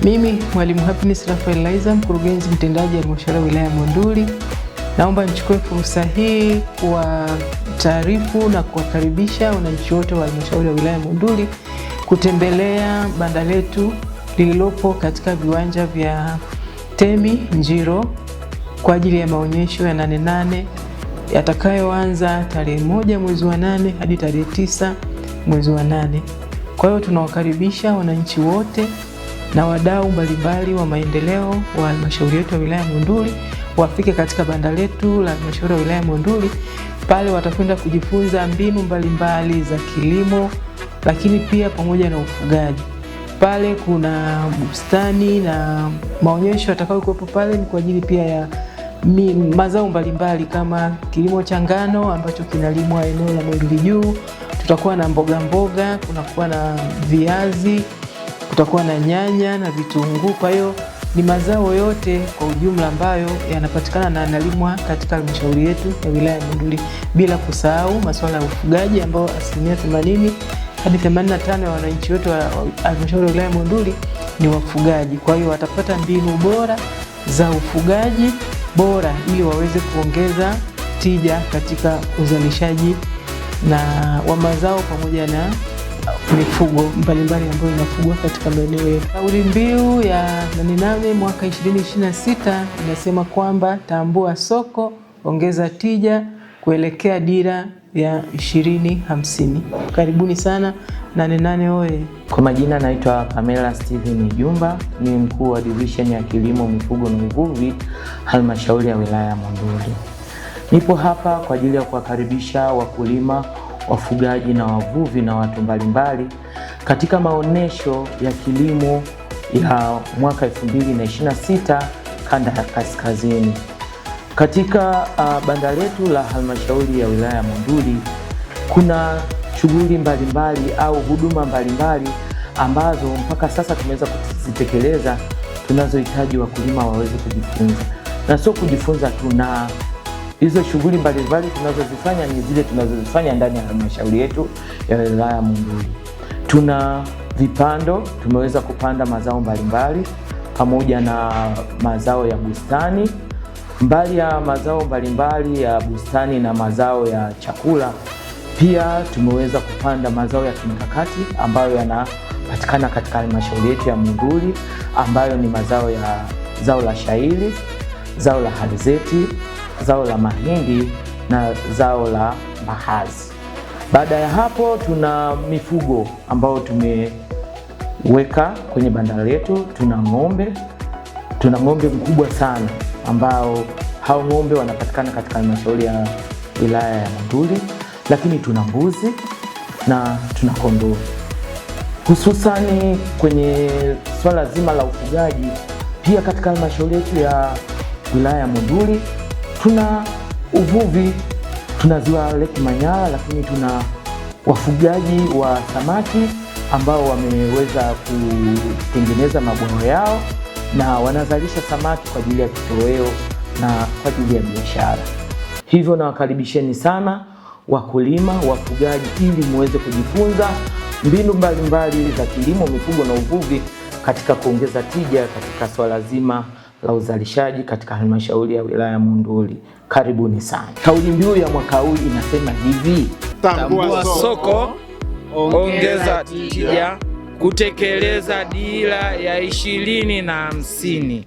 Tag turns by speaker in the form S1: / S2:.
S1: Mimi Mwalimu Happiness Raphael Laizer, mkurugenzi mtendaji halmashauri ya wilaya Monduli, naomba nichukue fursa hii kwa taarifu na kuwakaribisha wananchi wote wa halmashauri ya wilaya Monduli kutembelea banda letu lililopo katika viwanja vya Temi Njiro kwa ajili ya maonyesho ya 8/8 yatakayoanza tarehe 1 mwezi wa 8 hadi tarehe 9 mwezi wa 8. Kwa hiyo tunawakaribisha wananchi wote na wadau mbalimbali wa maendeleo wa halmashauri yetu ya wilaya Monduli wafike katika banda letu la halmashauri ya wilaya Monduli. Pale watakwenda kujifunza mbinu mbalimbali za kilimo, lakini pia pamoja na ufugaji. Pale kuna bustani na maonyesho yatakayokuwepo pale ni kwa ajili pia ya mazao mbalimbali kama kilimo cha ngano ambacho kinalimwa eneo la Monduli Juu. Tutakuwa na mboga, kunakuwa na viazi, kutakuwa na nyanya na vitunguu. Kwa hiyo ni mazao yote kwa ujumla ambayo yanapatikana na yanalimwa katika halmashauri yetu ya wilaya Monduli, bila kusahau masuala ya ufugaji ambao 80% hadi 85% ya wananchi wetu wa halmashauri ya wilaya Monduli ni wafugaji. Kwa hiyo watapata mbinu bora za ufugaji bora ili waweze kuongeza tija katika uzalishaji na wa mazao pamoja na mifugo mbalimbali ambayo inafugwa katika maeneo yetu. Kauli mbiu ya 8/8 mwaka 2026 inasema kwamba tambua soko, ongeza tija kuelekea dira ya 2050. Karibuni sana 8/8 oye.
S2: Kwa majina naitwa Pamela Steven Jumba, ni mkuu wa division ya kilimo, mifugo na uvuvi halmashauri ya wilaya ya Monduli. Nipo hapa kwa ajili ya kuwakaribisha wakulima, wafugaji na wavuvi na watu mbalimbali katika maonesho ya kilimo ya mwaka 2026 kanda ya kaskazini. Katika banda letu la halmashauri ya wilaya ya Monduli kuna shughuli mbalimbali au huduma mbalimbali ambazo mpaka sasa tumeweza kuzitekeleza, tunazohitaji wakulima waweze kujifunza. Na sio kujifunza tu, na hizo shughuli mbalimbali tunazozifanya ni zile tunazozifanya ndani ya halmashauri yetu ya wilaya Monduli. Tuna vipando, tumeweza kupanda mazao mbalimbali pamoja na mazao ya bustani. Mbali ya mazao mbalimbali ya bustani na mazao ya chakula, pia tumeweza kupanda mazao ya kimkakati ambayo yanapatikana katika halmashauri yetu ya Monduli, ambayo ni mazao ya zao la shayiri, zao la alizeti, zao la mahindi na zao la mbaazi. Baada ya hapo tuna mifugo ambayo tumeweka kwenye banda letu. Tuna ng'ombe mkubwa sana ambao hao ng'ombe wanapatikana katika halmashauri ya wilaya ya Monduli, lakini tuna mbuzi na tuna kondoo. Hususani kwenye swala zima la ufugaji, pia katika halmashauri yetu ya wilaya ya Monduli tuna uvuvi, tuna ziwa Lake Manyara, lakini tuna wafugaji wa samaki ambao wameweza kutengeneza mabwawa yao na wanazalisha samaki kwa ajili ya kitoweo na kwa ajili ya biashara. Hivyo nawakaribisheni sana wakulima, wafugaji, ili muweze kujifunza mbinu mbalimbali za kilimo, mifugo na uvuvi katika kuongeza tija katika swala zima la uzalishaji katika halmashauri ya wilaya Monduli. Karibuni sana. Kauli mbiu ya mwaka huu inasema hivi:
S3: tambua soko, ongeza tija, kutekeleza dira ya 2050.